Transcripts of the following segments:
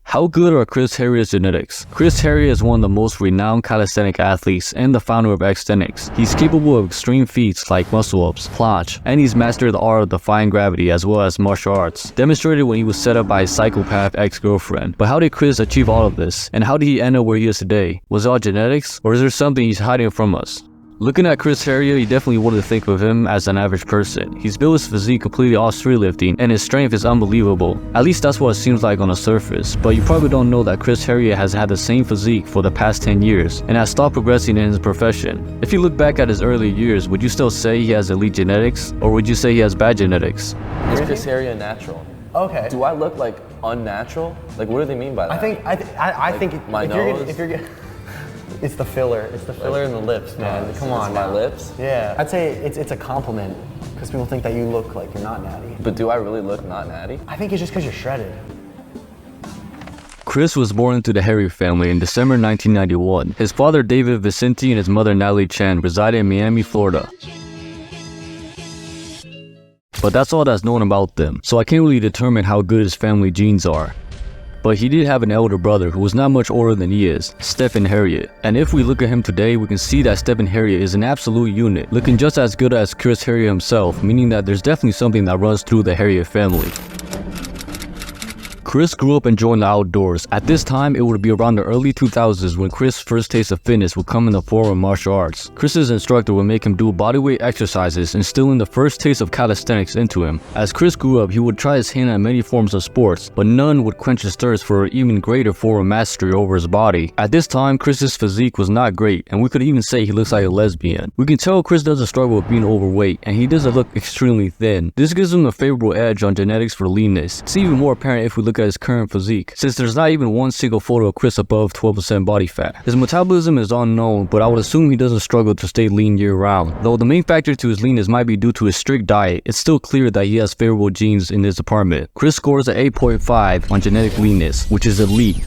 How good are Chris Heria's genetics? Chris Heria is one of the most renowned calisthenic athletes and the founder of Calisthenics. He's capable of extreme feats like muscle-ups, planche, and he's mastered the art of defying gravity as well as martial arts, demonstrated when he was set up by his psychopath ex-girlfriend. But how did Chris achieve all of this? And how did he end up where he is today? Was it all genetics? Or is there something he's hiding from us? Looking at Chris Heria, you definitely wouldn't think of him as an average person. He's built his physique completely off street lifting, and his strength is unbelievable. At least that's what it seems like on the surface. But you probably don't know that Chris Heria has had the same physique for the past 10 years, and has stopped progressing in his profession. If you look back at his early years, would you still say he has elite genetics, or would you say he has bad genetics? Is Chris Heria natural? Okay. Do I look like unnatural? Like, what do they mean by that? I think my nose. If you're it's the filler. It's the filler in the lips, man. Come on, my lips. Yeah. I'd say it's a compliment because people think that you look like you're not natty. But do I really look not natty? I think it's just because you're shredded. Chris was born into the Heria family in December 1991. His father David Vicente and his mother Natalie Chen resided in Miami, Florida. But that's all that's known about them, so I can't really determine how good his family genes are. But he did have an elder brother who was not much older than he is, Stephen Heria. And if we look at him today, we can see that Stephen Heria is an absolute unit, looking just as good as Chris Heria himself, meaning that there's definitely something that runs through the Heria family. Chris grew up enjoying the outdoors. At this time, it would be around the early 2000s when Chris' first taste of fitness would come in the form of martial arts. Chris's instructor would make him do bodyweight exercises, instilling the first taste of calisthenics into him. As Chris grew up, he would try his hand at many forms of sports, but none would quench his thirst for an even greater form of mastery over his body. At this time, Chris's physique was not great, and we could even say he looks like a lesbian. We can tell Chris doesn't struggle with being overweight, and he doesn't look extremely thin. This gives him a favorable edge on genetics for leanness. It's even more apparent if we look at his current physique, since there's not even one single photo of Chris above 12% body fat. His metabolism is unknown, but I would assume he doesn't struggle to stay lean year-round. Though the main factor to his leanness might be due to his strict diet, it's still clear that he has favorable genes in this department. Chris scores an 8.5 on genetic leanness, which is elite.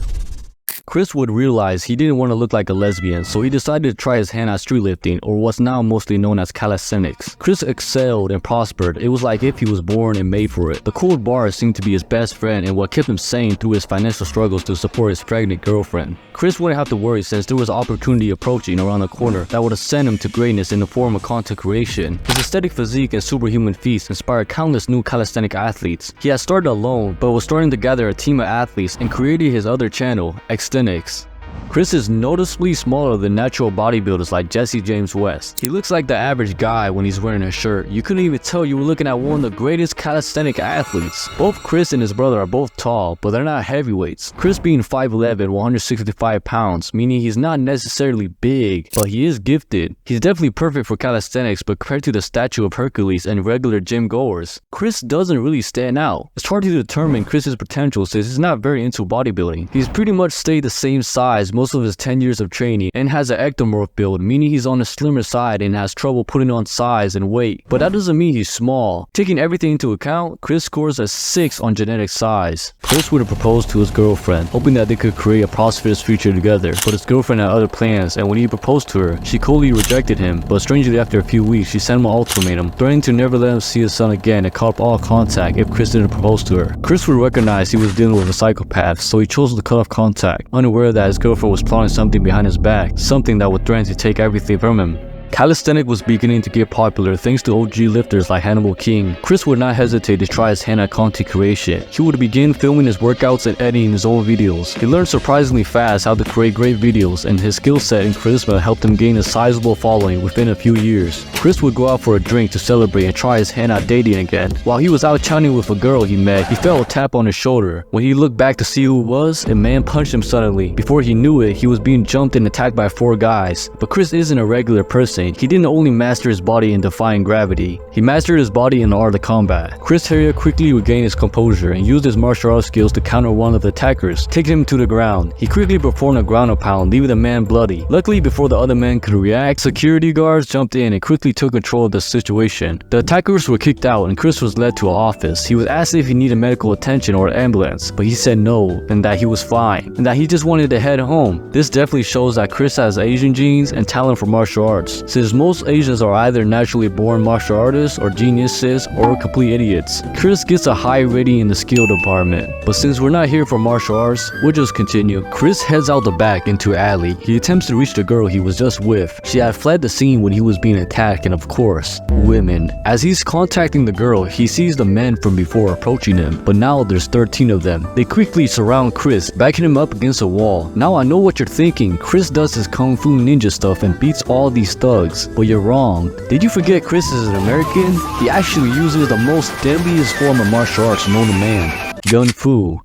Chris would realize he didn't want to look like a lesbian, so he decided to try his hand at street lifting, or what's now mostly known as calisthenics. Chris excelled and prospered. It was like if he was born and made for it. The cold bars seemed to be his best friend and what kept him sane through his financial struggles to support his pregnant girlfriend. Chris wouldn't have to worry since there was opportunity approaching around the corner that would ascend him to greatness in the form of content creation. His aesthetic physique and superhuman feats inspired countless new calisthenic athletes. He had started alone, but was starting to gather a team of athletes and created his other channel, Calisthenics. Chris is noticeably smaller than natural bodybuilders like Jesse James West. He looks like the average guy when he's wearing a shirt. You couldn't even tell you were looking at one of the greatest calisthenic athletes. Both Chris and his brother are both tall, but they're not heavyweights. Chris being 5'11", 165 pounds, meaning he's not necessarily big, but he is gifted. He's definitely perfect for calisthenics, but compared to the statue of Hercules and regular gym goers, Chris doesn't really stand out. It's hard to determine Chris's potential since he's not very into bodybuilding. He's pretty much stayed the same size most of his 10 years of training and has an ectomorph build, meaning he's on the slimmer side and has trouble putting on size and weight. But that doesn't mean he's small. Taking everything into account, Chris scores a 6 on genetic size. Chris would have proposed to his girlfriend, hoping that they could create a prosperous future together, but his girlfriend had other plans, and when he proposed to her, she coldly rejected him. But strangely, after a few weeks, she sent him an ultimatum, threatening to never let him see his son again and cut off all contact if Chris didn't propose to her. Chris would recognize he was dealing with a psychopath, so he chose to cut off contact, unaware that his girlfriend was plotting something behind his back, something that would threaten to take everything from him. Calisthenics was beginning to get popular thanks to OG lifters like Hannibal King. Chris would not hesitate to try his hand at content creation. He would begin filming his workouts and editing his own videos. He learned surprisingly fast how to create great videos, and his skill set and charisma helped him gain a sizable following within a few years. Chris would go out for a drink to celebrate and try his hand at dating again. While he was out chatting with a girl he met, he felt a tap on his shoulder. When he looked back to see who it was, a man punched him suddenly. Before he knew it, he was being jumped and attacked by 4 guys. But Chris isn't a regular person. He didn't only master his body in defying gravity, he mastered his body in the art of combat. Chris Heria quickly regained his composure and used his martial arts skills to counter one of the attackers, taking him to the ground. He quickly performed a ground pound, leaving the man bloody. Luckily, before the other man could react, security guards jumped in and quickly took control of the situation. The attackers were kicked out and Chris was led to an office. He was asked if he needed medical attention or an ambulance, but he said no, and that he was fine, and that he just wanted to head home. This definitely shows that Chris has Asian genes and talent for martial arts. since most Asians are either naturally born martial artists or geniuses or complete idiots. Chris gets a high rating in the skill department, but since we're not here for martial arts, we'll just continue. Chris heads out the back into alley. He attempts to reach the girl he was just with. She had fled the scene when he was being attacked, and of course, women. As he's contacting the girl, he sees the men from before approaching him, but now there's 13 of them. They quickly surround Chris, backing him up against a wall. Now I know what you're thinking. Chris does his kung fu ninja stuff and beats all these thugs, but you're wrong. Did you forget Chris is an American? He actually uses the most deadliest form of martial arts known to man, gun fu.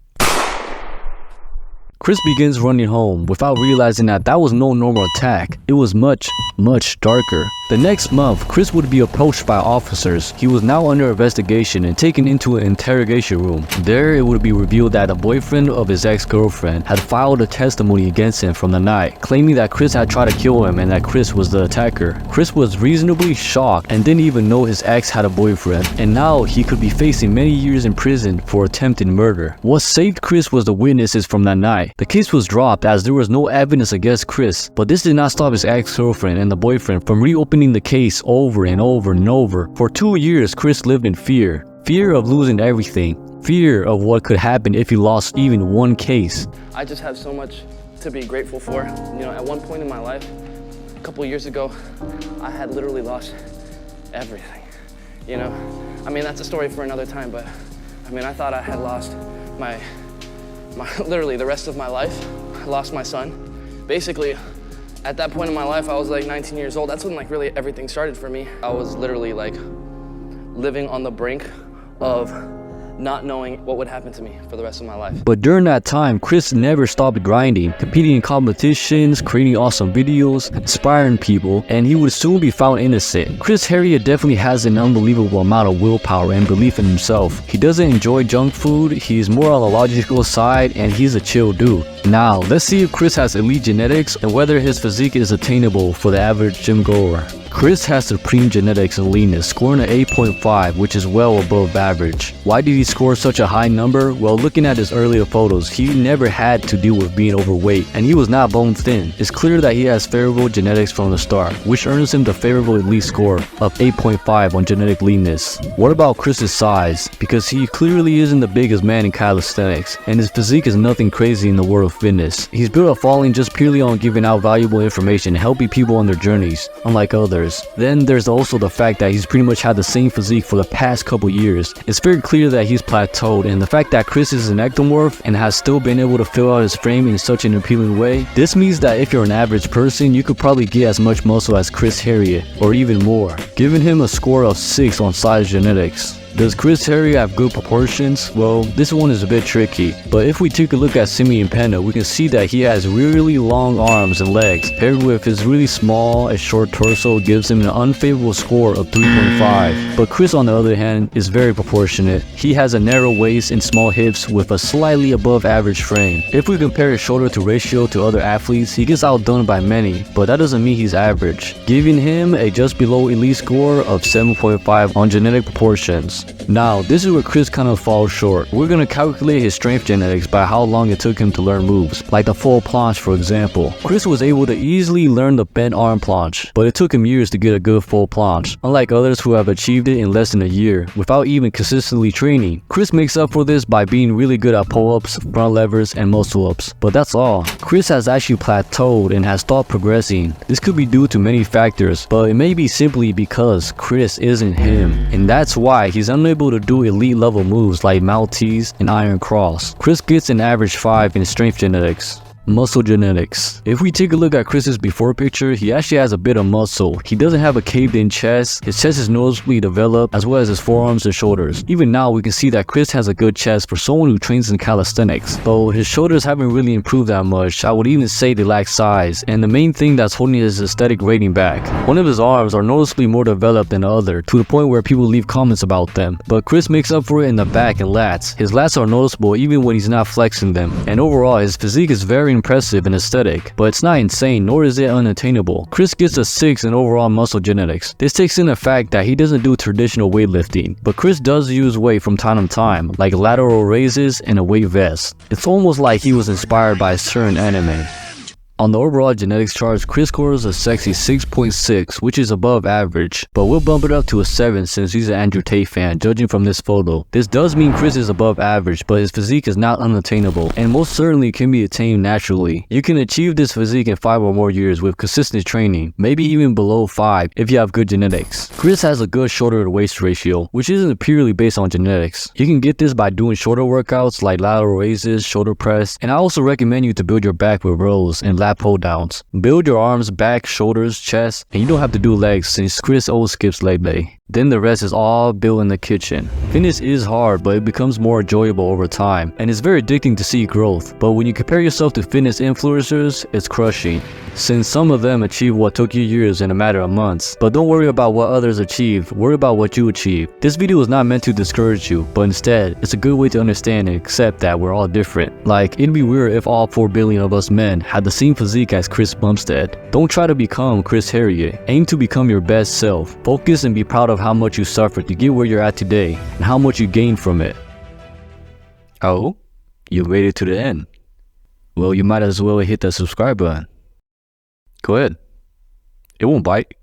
Chris begins running home without realizing that that was no normal attack. It was much, much darker. The next month, Chris would be approached by officers. He was now under investigation and taken into an interrogation room. There, it would be revealed that a boyfriend of his ex-girlfriend had filed a testimony against him from the night, claiming that Chris had tried to kill him and that Chris was the attacker. Chris was reasonably shocked and didn't even know his ex had a boyfriend, and now he could be facing many years in prison for attempted murder. What saved Chris was the witnesses from that night. The case was dropped as there was no evidence against Chris, but this did not stop his ex-girlfriend and the boyfriend from reopening the case over and over and over. For 2 years, Chris lived in fear. Fear of losing everything. Fear of what could happen if he lost even one case. I just have so much to be grateful for. You know, at one point in my life, a couple years ago, I had literally lost everything. You know, I mean, that's a story for another time, but I mean, I thought I had lost my literally the rest of my life. I lost my son. Basically, at that point in my life, I was like 19 years old. That's when like really everything started for me. I was literally like living on the brink of not knowing what would happen to me for the rest of my life. But during that time, Chris never stopped grinding, competing in competitions, creating awesome videos, inspiring people, and he would soon be found innocent. Chris Heria definitely has an unbelievable amount of willpower and belief in himself. He doesn't enjoy junk food, he's more on the logical side, and he's a chill dude. Now, let's see if Chris has elite genetics and whether his physique is attainable for the average gym goer. Chris has supreme genetics and leanness, scoring an 8.5, which is well above average. Why did he score such a high number? Well, looking at his earlier photos, he never had to deal with being overweight, and he was not bone thin. It's clear that he has favorable genetics from the start, which earns him the favorable elite score of 8.5 on genetic leanness. What about Chris's size? Because he clearly isn't the biggest man in calisthenics, and his physique is nothing crazy in the world of fitness. He's built a following just purely on giving out valuable information and helping people on their journeys, unlike others. Then there's also the fact that he's pretty much had the same physique for the past couple years. It's very clear that he's plateaued, and the fact that Chris is an ectomorph and has still been able to fill out his frame in such an appealing way, this means that if you're an average person, you could probably get as much muscle as Chris Heria, or even more, giving him a score of 6 on size genetics. Does Chris Heria have good proportions? Well, this one is a bit tricky, but if we take a look at Simeon Pena, we can see that he has really long arms and legs, paired with his really small and short torso gives him an unfavorable score of 3.5. But Chris, on the other hand, is very proportionate. He has a narrow waist and small hips with a slightly above average frame. If we compare his shoulder to ratio to other athletes, he gets outdone by many, but that doesn't mean he's average, giving him a just below elite score of 7.5 on genetic proportions. Now, this is where Chris kind of falls short. We're gonna calculate his strength genetics by how long it took him to learn moves, like the full planche for example. Chris was able to easily learn the bent arm planche, but it took him years to get a good full planche, unlike others who have achieved it in less than a year, without even consistently training. Chris makes up for this by being really good at pull-ups, front levers, and muscle-ups, but that's all. Chris has actually plateaued and has stopped progressing. This could be due to many factors, but it may be simply because Chris isn't him, and that's why he's unable to do elite level moves like Maltese and Iron Cross. Chris gets an average 5 in strength genetics. Muscle genetics. If we take a look at Chris's before picture, he actually has a bit of muscle. He doesn't have a caved in chest. His chest is noticeably developed, as well as his forearms and shoulders. Even now, we can see that Chris has a good chest for someone who trains in calisthenics. Though his shoulders haven't really improved that much, I would even say they lack size, and the main thing that's holding his aesthetic rating back. One of his arms are noticeably more developed than the other, to the point where people leave comments about them. But Chris makes up for it in the back and lats. His lats are noticeable even when he's not flexing them. And overall, his physique is very impressive and aesthetic, but it's not insane, nor is it unattainable. Chris gets a 6 in overall muscle genetics. This takes in the fact that he doesn't do traditional weightlifting, but Chris does use weight from time to time, like lateral raises and a weight vest. It's almost like he was inspired by a certain anime. On the overall genetics charts, Chris scores a sexy 6.6, which is above average, but we'll bump it up to a 7 since he's an Andrew Tate fan, judging from this photo. This does mean Chris is above average, but his physique is not unattainable, and most certainly can be attained naturally. You can achieve this physique in 5 or more years with consistent training, maybe even below 5 if you have good genetics. Chris has a good shoulder to waist ratio, which isn't purely based on genetics. You can get this by doing shorter workouts like lateral raises, shoulder press, and I also recommend you to build your back with rows and lat pull downs. Build your arms, back, shoulders, chest, and you don't have to do legs since Chris always skips leg day. Then the rest is all built in the kitchen. Fitness is hard, but it becomes more enjoyable over time, and it's very addicting to see growth. But when you compare yourself to fitness influencers, it's crushing, since some of them achieve what took you years in a matter of months. But don't worry about what others achieve, worry about what you achieve. This video is not meant to discourage you, but instead, it's a good way to understand and accept that we're all different. Like, it'd be weird if all 4 billion of us men had the same physique as Chris Bumstead. Don't try to become Chris Heria. Aim to become your best self. Focus and be proud of how much you suffered to get where you're at today and how much you gained from it. Oh, you made it to the end. Well, you might as well hit that subscribe button. Go ahead. It won't bite.